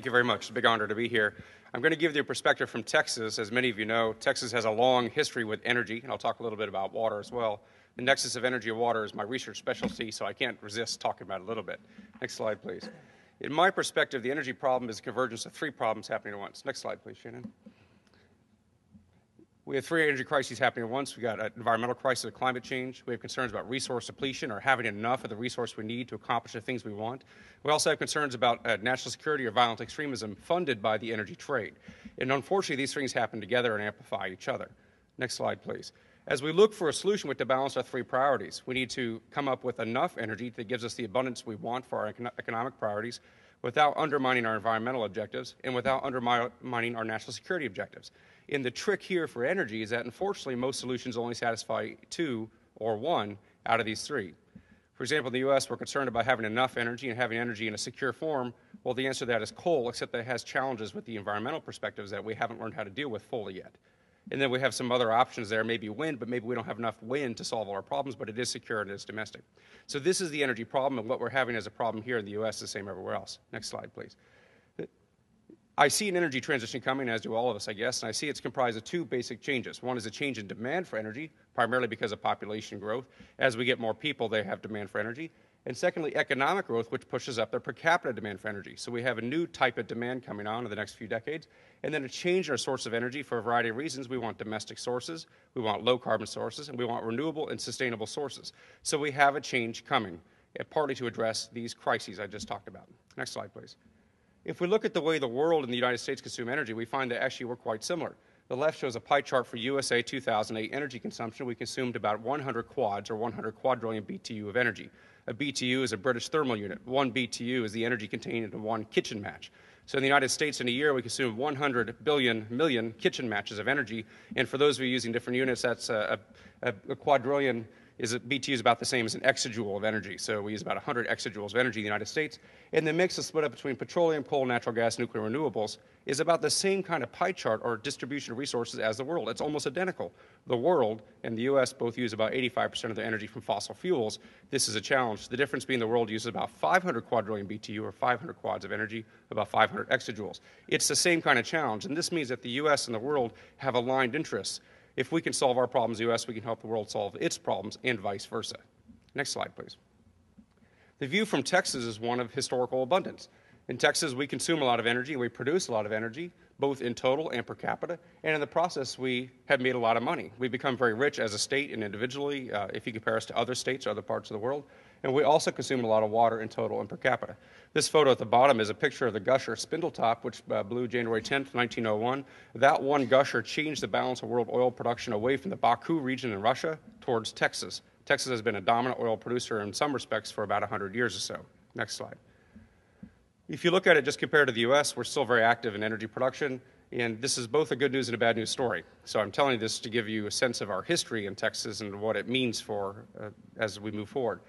Thank you very much. It's a big honor to be here. I'm going to give you a perspective from Texas. As many of you know, Texas has a long history with energy, and I'll talk a little bit about water as well. The nexus of energy and water is my research specialty, so I can't resist talking about it a little bit. Next slide, please. In my perspective, the energy problem is a convergence of three problems happening at once. Next slide, please, Shannon. We have three energy crises happening at once. We've got an environmental crisis of climate change. We have concerns about resource depletion or having enough of the resource we need to accomplish the things we want. We also have concerns about national security or violent extremism funded by the energy trade. And unfortunately, these things happen together and amplify each other. Next slide, please. As we look for a solution with to balance our three priorities, we need to come up with enough energy that gives us the abundance we want for our economic priorities without undermining our environmental objectives and without undermining our national security objectives. And the trick here for energy is that, unfortunately, most solutions only satisfy two or one out of these three. For example, in the U.S., we're concerned about having enough energy and having energy in a secure form. Well, the answer to that is coal, except that it has challenges with the environmental perspectives that we haven't learned how to deal with fully yet. And then we have some other options there, maybe wind, but maybe we don't have enough wind to solve all our problems, but it is secure and it is domestic. So this is the energy problem, and what we're having as a problem here in the U.S. is the same everywhere else. Next slide, please. I see an energy transition coming, as do all of us, I guess, and I see it's comprised of two basic changes. One is a change in demand for energy, primarily because of population growth. As we get more people, they have demand for energy. And secondly, economic growth, which pushes up their per capita demand for energy. So we have a new type of demand coming on in the next few decades, and then a change in our source of energy for a variety of reasons. We want domestic sources, we want low-carbon sources, and we want renewable and sustainable sources. So we have a change coming, partly to address these crises I just talked about. Next slide, please. If we look at the way the world and the United States consume energy, we find that actually we're quite similar. The left shows a pie chart for USA 2008 energy consumption. We consumed about 100 quads, or 100 quadrillion BTU of energy. A BTU is a British thermal unit. 1 BTU is the energy contained in one kitchen match. So in the United States, in a year, we consume 100 million kitchen matches of energy. And for those of you using different units, that's a quadrillion. BTU is about the same as an exajoule of energy. So we use about 100 exajoules of energy in the United States. And the mix is split up between petroleum, coal, natural gas, nuclear renewables is about the same kind of pie chart or distribution of resources as the world. It's almost identical. The world and the U.S. both use about 85% of their energy from fossil fuels. This is a challenge. The difference being the world uses about 500 quadrillion BTU, or 500 quads of energy, about 500 exajoules. It's the same kind of challenge, and this means that the U.S. and the world have aligned interests. If we can solve our problems in the U.S., we can help the world solve its problems, and vice versa. Next slide, please. The view from Texas is one of historical abundance. In Texas, we consume a lot of energy, and we produce a lot of energy, both in total and per capita, and in the process, we have made a lot of money. We've become very rich as a state and individually, if you compare us to other states or other parts of the world, and we also consume a lot of water in total and per capita. This photo at the bottom is a picture of the gusher Spindletop, which blew January 10th, 1901. That one gusher changed the balance of world oil production away from the Baku region in Russia towards Texas. Texas has been a dominant oil producer in some respects for about 100 years or so. Next slide. If you look at it just compared to the U.S., we're still very active in energy production, and this is both a good news and a bad news story. So I'm telling you this to give you a sense of our history in Texas and what it means for as we move forward.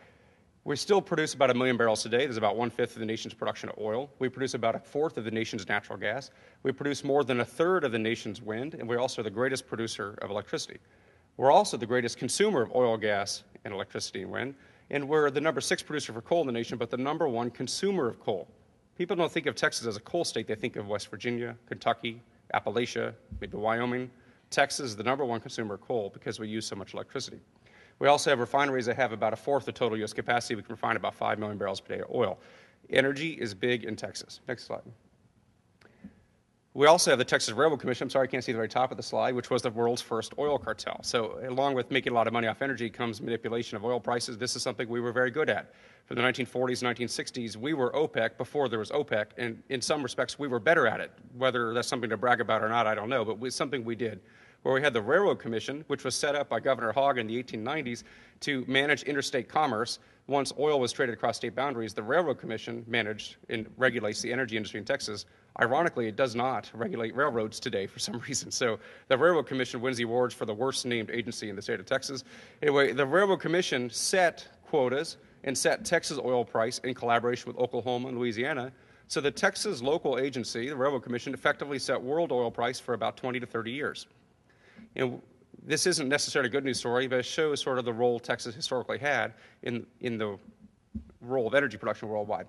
We still produce about 1 million barrels a day. There's about 1/5 of the nation's production of oil. We produce about 1/4 of the nation's natural gas. We produce more than 1/3 of the nation's wind, and we're also the greatest producer of electricity. We're also the greatest consumer of oil, gas, and electricity and wind, and we're the number 6 producer for coal in the nation, but the number 1 consumer of coal. People don't think of Texas as a coal state. They think of West Virginia, Kentucky, Appalachia, maybe Wyoming. Texas is the number 1 consumer of coal because we use so much electricity. We also have refineries that have about 1/4 of total U.S. capacity. We can refine about 5 million barrels per day of oil. Energy is big in Texas. Next slide. We also have the Texas Railroad Commission. I'm sorry, I can't see the very top of the slide, which was the world's first oil cartel. So along with making a lot of money off energy comes manipulation of oil prices. This is something we were very good at. From the 1940s, 1960s, we were OPEC before there was OPEC, and in some respects, we were better at it. Whether that's something to brag about or not, I don't know, but it was something we did. Where we had the Railroad Commission, which was set up by Governor Hogg in the 1890s to manage interstate commerce. Once oil was traded across state boundaries, the Railroad Commission managed and regulates the energy industry in Texas. Ironically, it does not regulate railroads today for some reason. So the Railroad Commission wins the awards for the worst named agency in the state of Texas. Anyway, the Railroad Commission set quotas and set Texas oil price in collaboration with Oklahoma and Louisiana. So the Texas local agency, the Railroad Commission, effectively set world oil price for about 20 to 30 years. And this isn't necessarily a good news story, but it shows sort of the role Texas historically had in the role of energy production worldwide.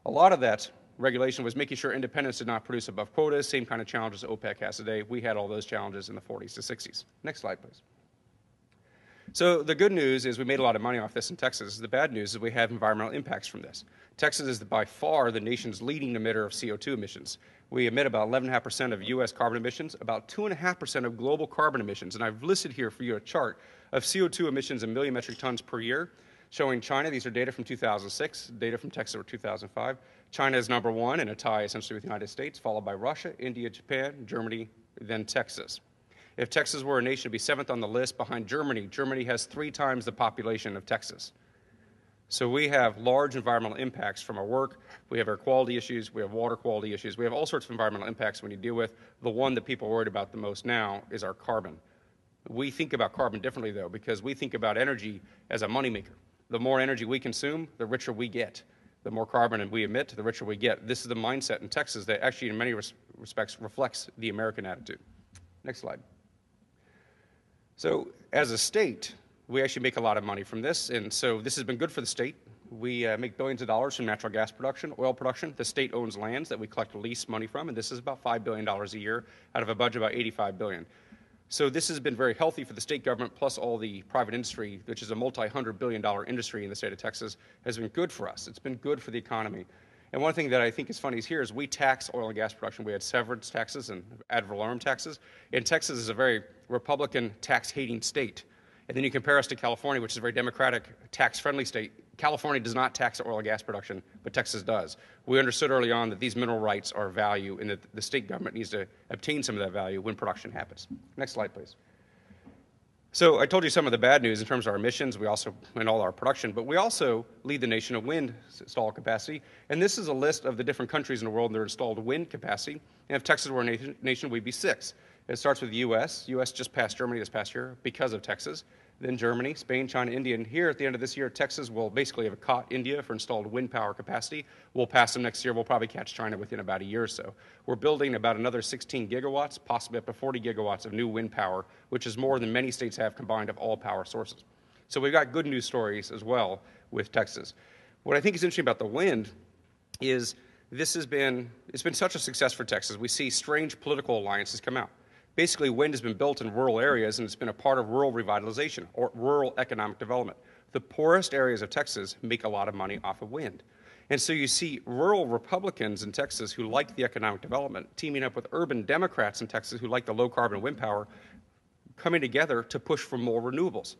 A lot of that regulation was making sure independents did not produce above quotas, same kind of challenges OPEC has today. We had all those challenges in the 40s to 60s. Next slide, please. So the good news is we made a lot of money off this in Texas. The bad news is we have environmental impacts from this. Texas is by far the nation's leading emitter of CO2 emissions. We emit about 11.5% of U.S. carbon emissions, about 2.5% of global carbon emissions. And I've listed here for you a chart of CO2 emissions in million metric tons per year, showing China. These are data from 2006, data from Texas were 2005. China is number one in a tie essentially with the United States, followed by Russia, India, Japan, Germany, then Texas. If Texas were a nation, it would be 7th on the list behind Germany. Germany has 3 times the population of Texas. So we have large environmental impacts from our work. We have air quality issues. We have water quality issues. We have all sorts of environmental impacts we need to deal with. The one that people are worried about the most now is our carbon. We think about carbon differently, though, because we think about energy as a moneymaker. The more energy we consume, the richer we get. The more carbon we emit, the richer we get. This is the mindset in Texas that actually in many respects reflects the American attitude. Next slide. So as a state, we actually make a lot of money from this, and so this has been good for the state. We make billions of dollars from natural gas production, oil production. The state owns lands that we collect lease money from, and this is about $5 billion a year out of a budget of about $85 billion. So this has been very healthy for the state government, plus all the private industry, which is a multi-hundred-billion-dollar industry in the state of Texas, has been good for us. It's been good for the economy. And one thing that I think is funny here is we tax oil and gas production. We had severance taxes and ad valorem taxes. And Texas is a very Republican tax-hating state. And then you compare us to California, which is a very democratic, tax-friendly state. California does not tax oil and gas production, but Texas does. We understood early on that these mineral rights are value and that the state government needs to obtain some of that value when production happens. Next slide, please. So I told you some of the bad news in terms of our emissions, we also in all our production, but we also lead the nation in wind installed capacity. And this is a list of the different countries in the world in their installed wind capacity. And if Texas were a nation, we'd be 6. It starts with the U.S. U.S. just passed Germany this past year because of Texas. Then Germany, Spain, China, India. And here at the end of this year, Texas will basically have caught India for installed wind power capacity. We'll pass them next year. We'll probably catch China within about a year or so. We're building about another 16 gigawatts, possibly up to 40 gigawatts of new wind power, which is more than many states have combined of all power sources. So we've got good news stories as well with Texas. What I think is interesting about the wind is it's been such a success for Texas. We see strange political alliances come out. Basically, wind has been built in rural areas, and it's been a part of rural revitalization or rural economic development. The poorest areas of Texas make a lot of money off of wind. And so you see rural Republicans in Texas who like the economic development teaming up with urban Democrats in Texas who like the low-carbon wind power coming together to push for more renewables.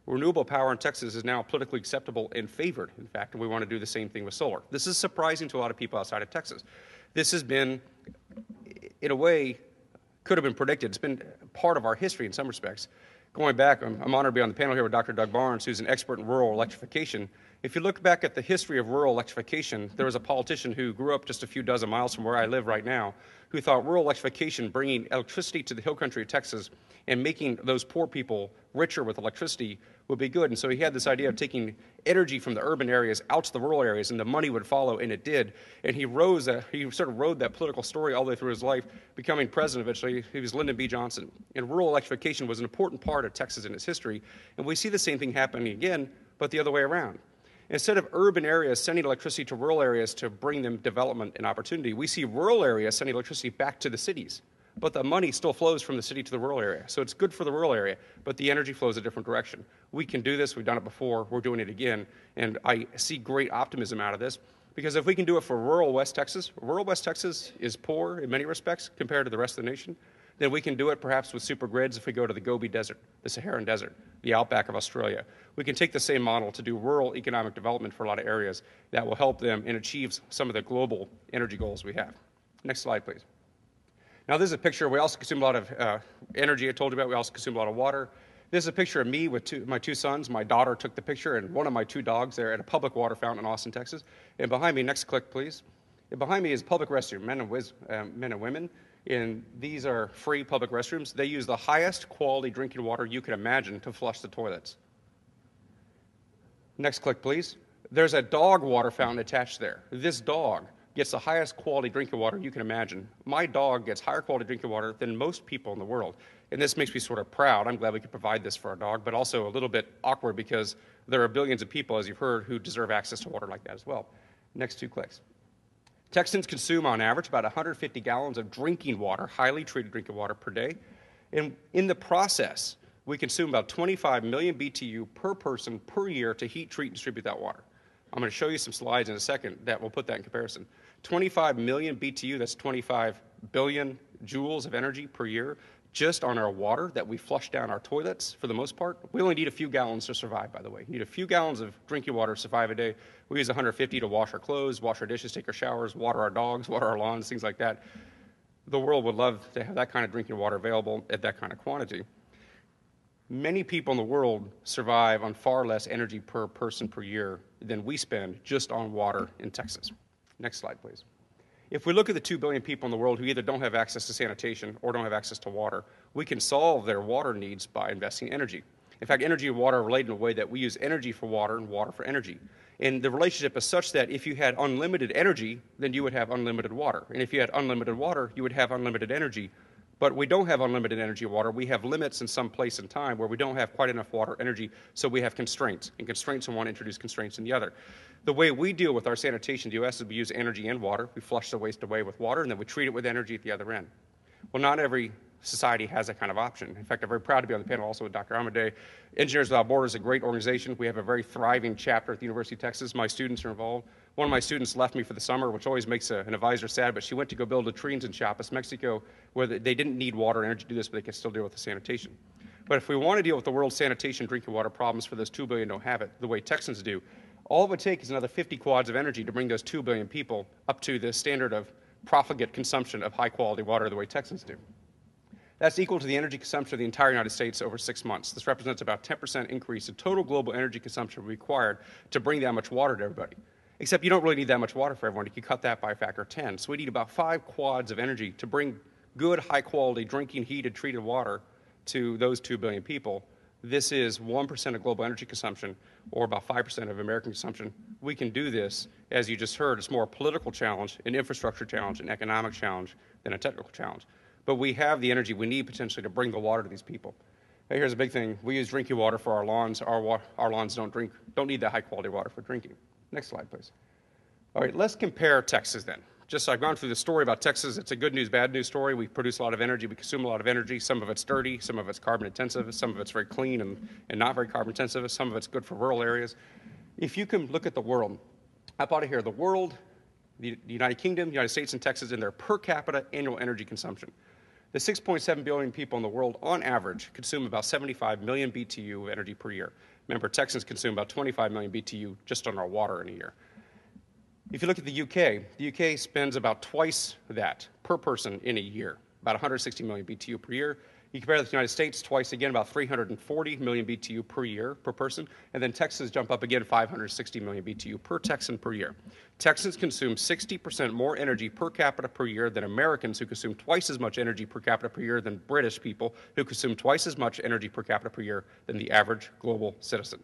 Renewable power in Texas is now politically acceptable and favored. In fact, we want to do the same thing with solar. This is surprising to a lot of people outside of Texas. This has been, in a way, could have been predicted. It's been part of our history in some respects. Going back, I'm honored to be on the panel here with Dr. Doug Barnes, who's an expert in rural electrification. If you look back at the history of rural electrification, there was a politician who grew up just a few dozen miles from where I live right now, who thought rural electrification, bringing electricity to the hill country of Texas and making those poor people richer with electricity would be good. And so he had this idea of taking energy from the urban areas out to the rural areas, and the money would follow, and it did. And he sort of rode that political story all the way through his life, becoming president eventually. He was Lyndon B. Johnson. And rural electrification was an important part of Texas in its history. And we see the same thing happening again, but the other way around. Instead of urban areas sending electricity to rural areas to bring them development and opportunity, we see rural areas sending electricity back to the cities. But the money still flows from the city to the rural area. So it's good for the rural area, but the energy flows a different direction. We can do this. We've done it before. We're doing it again. And I see great optimism out of this, because if we can do it for rural West Texas is poor in many respects compared to the rest of the nation, then we can do it perhaps with super grids if we go to the Gobi Desert, the Saharan Desert, the outback of Australia. We can take the same model to do rural economic development for a lot of areas that will help them and achieve some of the global energy goals we have. Next slide, please. Now, this is a picture. We also consume a lot of energy, I told you about. We also consume a lot of water. This is a picture of me with my 2 sons. My daughter took the picture, and one of my 2 dogs there at a public water fountain in Austin, Texas. And behind me, next click, please. And behind me is public restroom, men and women. And these are free public restrooms. They use the highest quality drinking water you can imagine to flush the toilets. Next click, please. There's a dog water fountain attached there. This dog gets the highest quality drinking water you can imagine. My dog gets higher quality drinking water than most people in the world. And this makes me sort of proud. I'm glad we could provide this for our dog, but also a little bit awkward because there are billions of people, as you've heard, who deserve access to water like that as well. Next 2 clicks. Texans consume, on average, about 150 gallons of drinking water, highly treated drinking water per day. And in the process, we consume about 25 million BTU per person per year to heat, treat, and distribute that water. I'm going to show you some slides in a second that will put that in comparison. 25 million BTU, that's 25 billion joules of energy per year, just on our water that we flush down our toilets for the most part. We only need a few gallons to survive, by the way. You need a few gallons of drinking water to survive a day. We use 150 to wash our clothes, wash our dishes, take our showers, water our dogs, water our lawns, things like that. The world would love to have that kind of drinking water available at that kind of quantity. Many people in the world survive on far less energy per person per year than we spend just on water in Texas. Next slide, please. If we look at the 2 billion people in the world who either don't have access to sanitation or don't have access to water, we can solve their water needs by investing in energy. In fact, energy and water are related in a way that we use energy for water and water for energy. And the relationship is such that if you had unlimited energy, then you would have unlimited water. And if you had unlimited water, you would have unlimited energy. But we don't have unlimited energy or water. We have limits in some place and time where we don't have quite enough water or energy, so we have constraints. And constraints in one introduce constraints in the other. The way we deal with our sanitation in the U.S. is we use energy and water. We flush the waste away with water, and then we treat it with energy at the other end. Well, not every society has that kind of option. In fact, I'm very proud to be on the panel also with Dr. Amadei. Engineers Without Borders is a great organization. We have a very thriving chapter at the University of Texas. My students are involved. One of my students left me for the summer, which always makes an advisor sad, but she went to go build latrines in Chiapas, Mexico, where they didn't need water and energy to do this, but they could still deal with the sanitation. But if we want to deal with the world's sanitation drinking water problems for those 2 billion who don't have it, the way Texans do, all it would take is another 50 quads of energy to bring those 2 billion people up to the standard of profligate consumption of high-quality water the way Texans do. That's equal to the energy consumption of the entire United States over 6 months. This represents about 10% increase in total global energy consumption required to bring that much water to everybody. Except you don't really need that much water for everyone. You can cut that by a factor of 10. So we need about 5 quads of energy to bring good, high-quality, drinking, heated, treated water to those 2 billion people. This is 1% of global energy consumption, or about 5% of American consumption. We can do this, as you just heard. It's more a political challenge, an infrastructure challenge, an economic challenge than a technical challenge. But we have the energy we need potentially to bring the water to these people. Now, here's a big thing. We use drinking water for our lawns. Our lawns don't need that high-quality water for drinking. Next slide, please. All right, let's compare Texas then. Just so I've gone through the story about Texas. It's a good news, bad news story. We produce a lot of energy. We consume a lot of energy. Some of it's dirty. Some of it's carbon intensive. Some of it's very clean and not very carbon intensive. Some of it's good for rural areas. If you can look at the world, I plotted here the world, the United Kingdom, the United States, and Texas in their per capita annual energy consumption. The 6.7 billion people in the world, on average, consume about 75 million BTU of energy per year. Remember, Texans consume about 25 million BTU just on our water in a year. If you look at the UK spends about twice that per person in a year, about 160 million BTU per year. You compare that to the United States, twice again, about 340 million BTU per year per person. And then Texas jump up again, 560 million BTU per Texan per year. Texans consume 60% more energy per capita per year than Americans, who consume twice as much energy per capita per year than British people, who consume twice as much energy per capita per year than the average global citizen.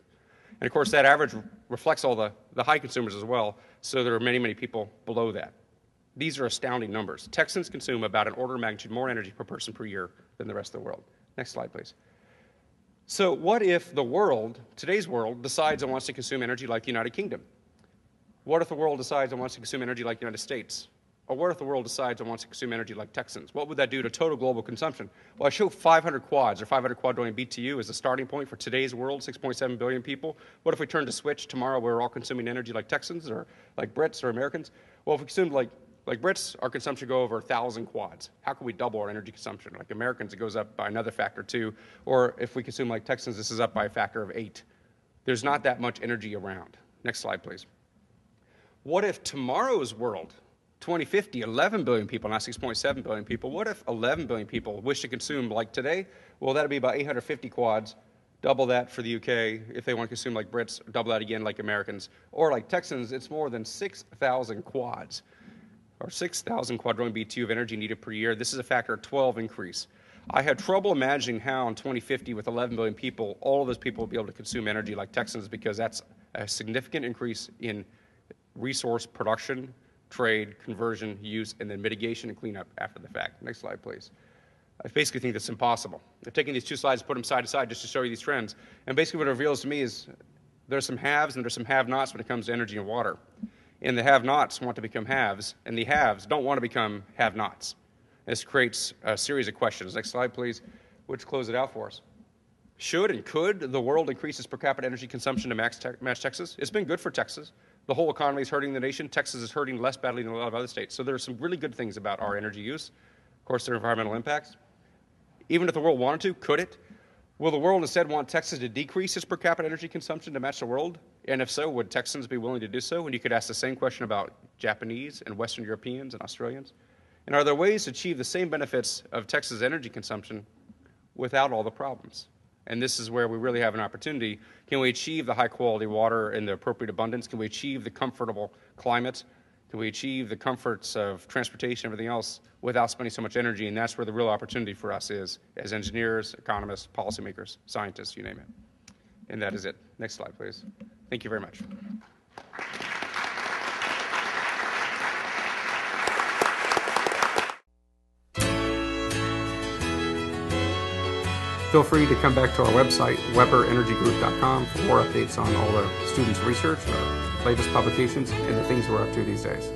And of course, that average reflects all the high consumers as well, so there are many, many people below that. These are astounding numbers. Texans consume about an order of magnitude more energy per person per year than the rest of the world. Next slide, please. So what if the world, today's world, decides it wants to consume energy like the United Kingdom? What if the world decides it wants to consume energy like the United States? Or what if the world decides it wants to consume energy like Texans? What would that do to total global consumption? Well, I show 500 quads, or 500 quadrillion BTU, as the starting point for today's world, 6.7 billion people. What if we turn to switch tomorrow, we're all consuming energy like Texans, or like Brits, or Americans? Well, if we consumed like Brits, our consumption go over 1,000 quads. How can we double our energy consumption? Like Americans, it goes up by another factor 2. Or if we consume like Texans, this is up by a factor of 8. There's not that much energy around. Next slide, please. What if tomorrow's world, 2050, 11 billion people, not 6.7 billion people, what if 11 billion people wish to consume like today? Well, that would be about 850 quads, double that for the UK. If they want to consume like Brits, double that again like Americans. Or like Texans, it's more than 6,000 quads, or 6,000 quadrillion BTU of energy needed per year. This is a factor of 12 increase. I had trouble imagining how in 2050, with 11 billion people, all of those people will be able to consume energy like Texans, because that's a significant increase in resource production, trade, conversion, use, and then mitigation and cleanup after the fact. Next slide, please. I basically think that's impossible. I've taken these two slides, put them side to side just to show you these trends. And basically what it reveals to me is there's some haves and there's some have-nots when it comes to energy and water. And the have-nots want to become haves, and the haves don't want to become have-nots. This creates a series of questions. Next slide, please, which close it out for us. Should and could the world increase its per capita energy consumption to match Texas? It's been good for Texas. The whole economy is hurting the nation. Texas is hurting less badly than a lot of other states. So there are some really good things about our energy use. Of course, there are environmental impacts. Even if the world wanted to, could it? Will the world instead want Texas to decrease its per capita energy consumption to match the world? And if so, would Texans be willing to do so? And you could ask the same question about Japanese and Western Europeans and Australians. And are there ways to achieve the same benefits of Texas energy consumption without all the problems? And this is where we really have an opportunity. Can we achieve the high-quality water in the appropriate abundance? Can we achieve the comfortable climate? Can we achieve the comforts of transportation and everything else without spending so much energy? And that's where the real opportunity for us is as engineers, economists, policymakers, scientists, you name it. And that is it. Next slide, please. Thank you very much. Feel free to come back to our website, weberenergygroup.com, for more updates on all the students' research, our latest publications, and the things we're up to these days.